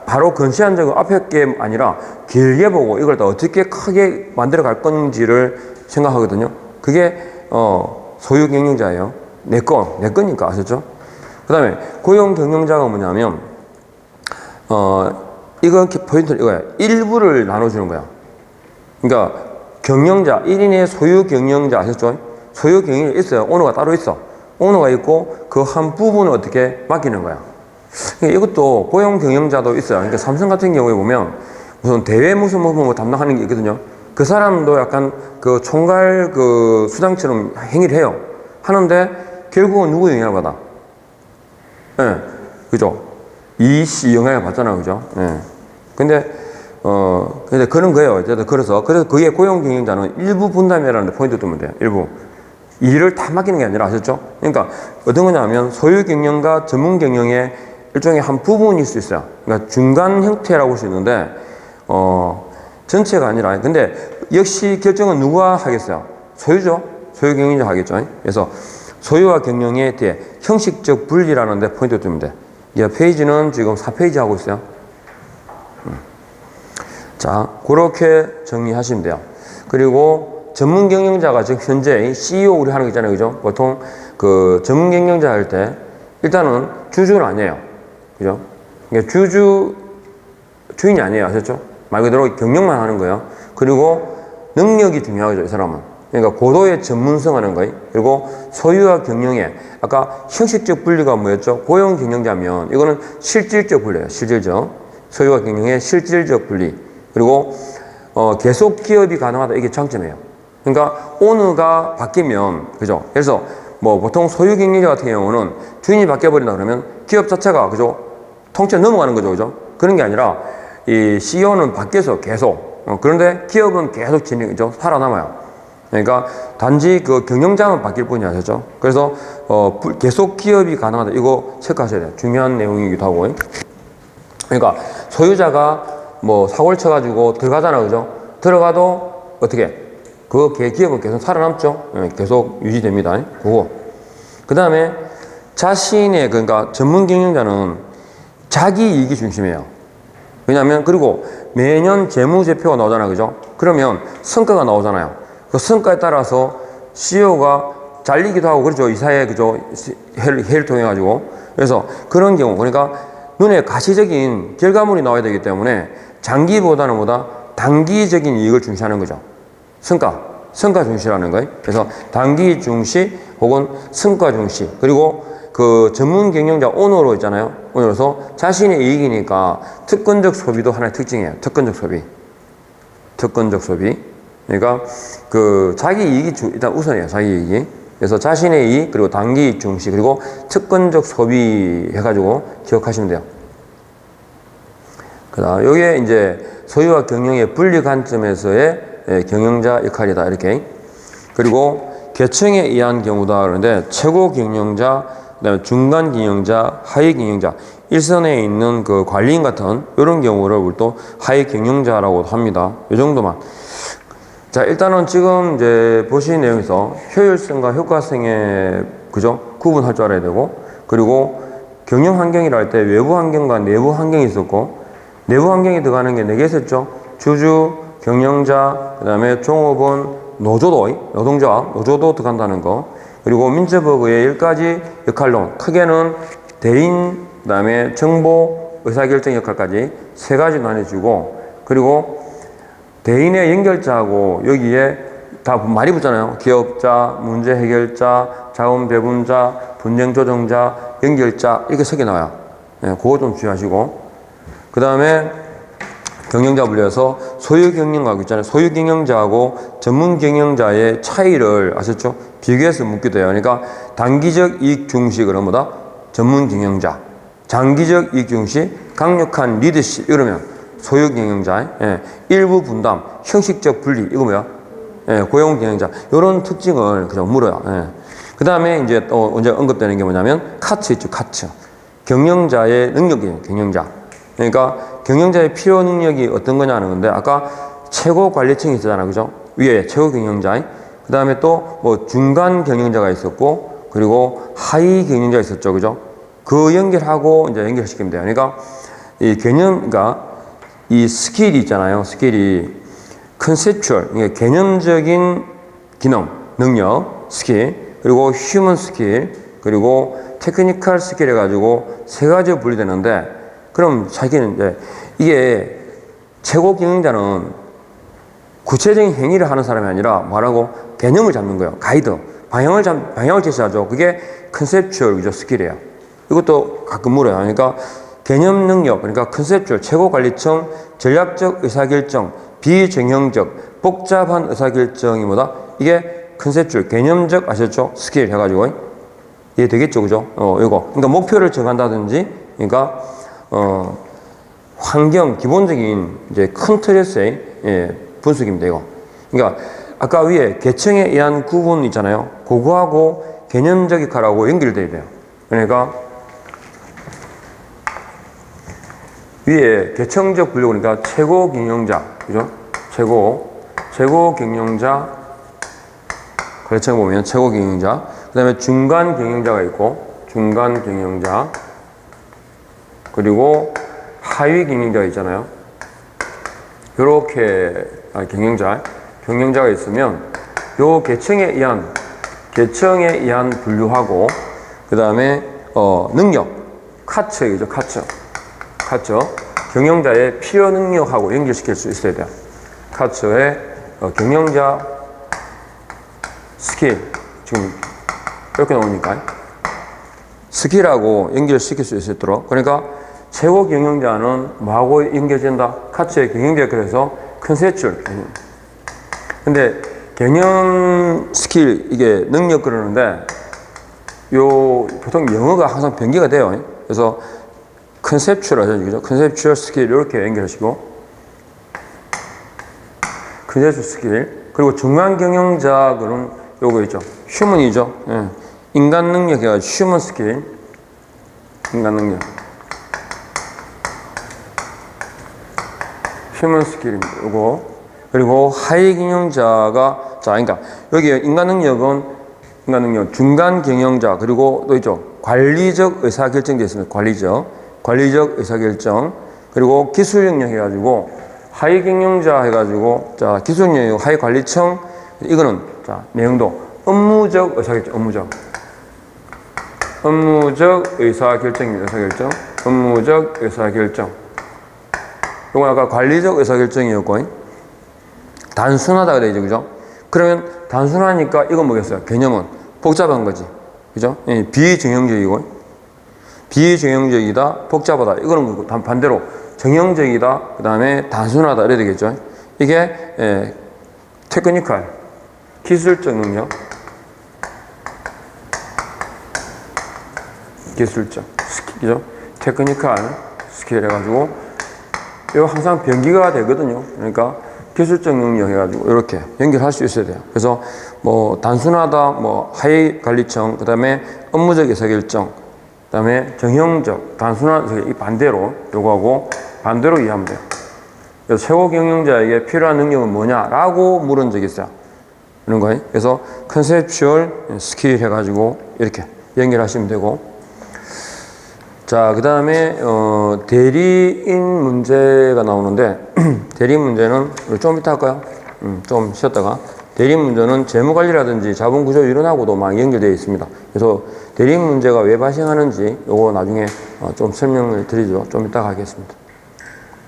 바로 근시안적으로 앞에 게 아니라 길게 보고 이걸 다 어떻게 크게 만들어 갈 건지를 생각하거든요. 그게 소유 경영자예요. 내 거니까. 아셨죠? 그 다음에 고용 경영자가 뭐냐면 이거 포인트는 이거야. 일부를 나눠주는 거야. 그러니까 경영자 1인의 소유 경영자 아셨죠? 소유 경영이 있어요. 오너가 따로 있어. 오너가 있고 그 한 부분을 어떻게 맡기는 거야. 그러니까 이것도 고용 경영자도 있어요. 그러니까 삼성 같은 경우에 보면 무슨 대외 무슨 뭐 담당하는 게 있거든요. 그 사람도 약간 그 총괄 그 수장처럼 행위를 해요. 하는데 결국은 누구 영향을 받아? 예, 네, 그죠? 이씨 영향을 받잖아, 그죠? 예. 네. 근데 그런 거예요. 그래서 그게 고용 경영자는 일부 분담이라는 데 포인트 두면 돼요. 일부. 일을 다 맡기는 게 아니라 아셨죠? 그러니까 어떤 거냐면 소유 경영과 전문 경영의 일종의 한 부분일 수 있어요. 그러니까 중간 형태라고 할 수 있는데, 전체가 아니라, 근데 역시 결정은 누가 하겠어요? 소유죠? 소유 경영자 하겠죠? 그래서 소유와 경영에 대해 형식적 분리라는 데 포인트 두면 돼. 이 페이지는 지금 4페이지 하고 있어요. 자, 그렇게 정리하시면 돼요. 그리고 전문 경영자가 지금 현재 CEO 우리 하는 거 있잖아요. 그죠? 보통 그 전문 경영자 할 때 일단은 주주는 아니에요. 그죠? 그러니까 주인이 아니에요. 아셨죠? 말 그대로 경영만 하는 거예요. 그리고 능력이 중요하죠. 이 사람은. 그러니까 고도의 전문성 하는 거예요. 그리고 소유와 경영에 아까 형식적 분리가 뭐였죠? 고용 경영자면 이거는 실질적 분리예요. 실질적. 소유와 경영의 실질적 분리. 그리고 계속 기업이 가능하다. 이게 장점이에요. 그러니까 오너가 바뀌면 그죠? 그래서 뭐 보통 소유 경영자 같은 경우는 주인이 바뀌어버린다 그러면 기업 자체가 그죠? 통째로 넘어가는 거죠. 그죠? 그런 게 아니라 이 CEO는 바뀌어서 계속 그런데 기업은 계속 진행이죠. 살아남아요. 그러니까 단지 그 경영자만 바뀔 뿐이 아니죠. 그래서 계속 기업이 가능하다. 이거 체크하셔야 돼요. 중요한 내용이기도 하고. 그러니까 소유자가 뭐 사고를 쳐가지고 들어가잖아. 그죠? 들어가도 어떻게 그 기업은 계속 살아남죠. 계속 유지됩니다. 그거. 그 다음에 자신의 그러니까 전문 경영자는 자기 이익이 중심이에요. 왜냐하면 그리고 매년 재무제표가 나오잖아요. 그죠? 그러면 성과가 나오잖아요. 그 성과에 따라서 CEO가 잘리기도 하고 그렇죠. 이사회 그죠? 회를 통해 가지고. 그래서 그런 경우 그러니까 눈에 가시적인 결과물이 나와야 되기 때문에 장기보다는 단기적인 이익을 중시하는 거죠. 성과 중시라는 거예요. 그래서 단기 중시 혹은 성과 중시. 그리고 그 전문 경영자 오너로 있잖아요. 오너로서 자신의 이익이니까 특권적 소비도 하나의 특징이에요. 특권적 소비. 그러니까 그 자기 이익이 일단 우선이에요. 자기 이익이. 그래서 자신의 이익 그리고 단기 중시 그리고 특권적 소비 해가지고 기억하시면 돼요. 그다음 여기에 이제 소유와 경영의 분리 관점에서의 경영자 역할이다 이렇게. 그리고 계층에 의한 경우다 그러는데 최고 경영자, 그다음에 중간 경영자, 하위 경영자, 일선에 있는 그 관리인 같은 이런 경우를 우리 또 하위 경영자라고 합니다. 이 정도만. 자, 일단은 지금 이제 보신 내용에서 효율성과 효과성의 그죠? 구분할 줄 알아야 되고, 그리고 경영 환경이라 할 때 외부 환경과 내부 환경이 있었고, 내부 환경이 들어가는 게 4개 있었죠. 주주, 경영자, 그 다음에 종업원, 노조도 들어간다는 거. 그리고 민첩의의 10가지 역할론, 크게는 대인, 그 다음에 정보, 의사결정 역할까지 3가지 나뉘어지고, 그리고 대인의 연결자하고 여기에 다 많이 붙잖아요. 기업자, 문제 해결자, 자원 배분자, 분쟁 조정자, 연결자 이렇게 3개 나와요. 그거 좀 주의하시고. 그 다음에 경영자 분류해서 소유 경영하고 있잖아요. 소유 경영자하고 전문 경영자의 차이를 아셨죠? 비교해서 묻기도 해요. 그러니까 단기적 이익 중시 그런 거다. 전문 경영자. 장기적 이익 중시, 강력한 리더십 이러면 소유 경영자. 일부 분담, 형식적 분리 이거 뭐야? 예, 고용 경영자. 요런 특징을 그냥 물어요. 예. 그 다음에 이제 또 언제 언급되는 게 뭐냐면, 카츠 있죠, 카츠. 경영자의 능력이에요, 경영자. 그러니까 경영자의 필요 능력이 어떤 거냐는 건데, 아까 최고 관리층이 있었잖아요, 그죠? 위에 최고 경영자. 그 다음에 또 뭐 중간 경영자가 있었고, 그리고 하위 경영자가 있었죠, 그죠? 그 연결하고 이제 연결시키면 돼요. 그러니까 이 그러니까 이 스킬이 있잖아요. 스킬이 컨셉추얼, 그러니까 개념적인 기능, 능력, 스킬, 그리고 휴먼 스킬, 그리고 테크니컬 스킬 해가지고 세 가지로 분리되는데, 그럼 자기는 이제 이게 최고 경영자는 구체적인 행위를 하는 사람이 아니라 뭐라고 개념을 잡는 거예요. 가이드, 방향을 제시하죠. 그게 컨셉추얼 스킬이에요. 이것도 가끔 물어요. 그러니까 개념 능력, 그러니까 컨셉추얼, 최고 관리층, 전략적 의사결정, 비정형적, 복잡한 의사결정이 뭐다? 이게 컨셉추얼, 개념적, 아셨죠? 스킬 해가지고. 이해되겠죠? 그죠? 이거. 그러니까 목표를 정한다든지, 그러니까, 환경, 기본적인 이제 큰 틀에서의, 예, 분석입니다, 이거. 그러니까, 아까 위에 계층에 의한 구분 있잖아요. 그거하고 개념적이카라고 연결돼야 돼요. 그러니까, 위에 계층적 분류, 그러니까 최고 경영자, 그죠? 최고 경영자, 계층 보면 최고 경영자, 그 다음에 중간 경영자가 있고, 중간 경영자, 그리고 하위 경영자가 있잖아요. 요렇게, 경영자가 있으면, 요 계층에 의한 분류하고, 그 다음에, 능력, 카츠이죠, 카츠. 경영자의 필요 능력하고 연결시킬 수 있어야 돼요. 카츠의 경영자 스킬, 지금 이렇게 나오니까 스킬하고 연결시킬 수 있도록. 그러니까 최고 경영자는 뭐하고 연결된다? 카츠의 경영자, 그래서 컨셉추얼. 근데 개념 스킬, 이게 능력 그러는데 보통 영어가 항상 변기가 돼요. 그래서 컨셉추얼 하죠, 그죠? 컨셉추얼 스킬 이렇게 연결하시고, 컨셉추얼 스킬, 그리고 중간 경영자는 요거 있죠, 휴먼이죠. 예. 인간 능력 해가지고 휴먼 스킬, 인간 능력, 휴먼 스킬입니다. 요거. 그리고 하위 경영자가, 그러니까 여기 인간 능력, 중간 경영자, 그리고 또 있죠, 관리적 의사결정이 있습니다. 관리적 의사결정, 그리고 기술 영역 해가지고, 하위 경영자 해가지고, 자, 기술 영역, 하위 관리층, 이거는, 자, 내용도, 업무적 의사결정, 업무적 의사결정입니다. 업무적 의사결정. 이건 아까 관리적 의사결정이었고, 단순하다 그래야죠, 그죠? 그러면 단순하니까 이건 뭐겠어요? 개념은 복잡한 거지, 그죠? 비정형적이고, 비정형적이다, 복잡하다. 이거는 반대로 정형적이다, 그 다음에 단순하다 이래야 되겠죠. 이게 테크니컬, 기술적 능력, 기술적 스킬이죠. 테크니컬 스킬 해가지고 이거 항상 변기가 되거든요. 그러니까 기술적 능력 해가지고 이렇게 연결할 수 있어야 돼요. 그래서 뭐 단순하다, 뭐 하위 관리층, 그 다음에 업무적 의사결정, 그 다음에 정형적, 단순한, 이 반대로, 요거하고 반대로 이해하면 돼요. 그래서 최고 경영자에게 필요한 능력은 뭐냐라고 물은 적이 있어요. 이런 거예요. 그래서 컨셉추얼 스킬 해가지고 이렇게 연결하시면 되고. 자, 그 다음에, 대리인 문제가 나오는데, 대리인 문제는 우리 좀 이따 할까요? 좀 쉬었다가. 대리인 문제는 재무관리라든지 자본구조 이론하고도 많이 연결되어 있습니다. 그래서 대리인 문제가 왜 발생하는지 요거 나중에 좀 설명을 드리죠. 좀 이따가 하겠습니다.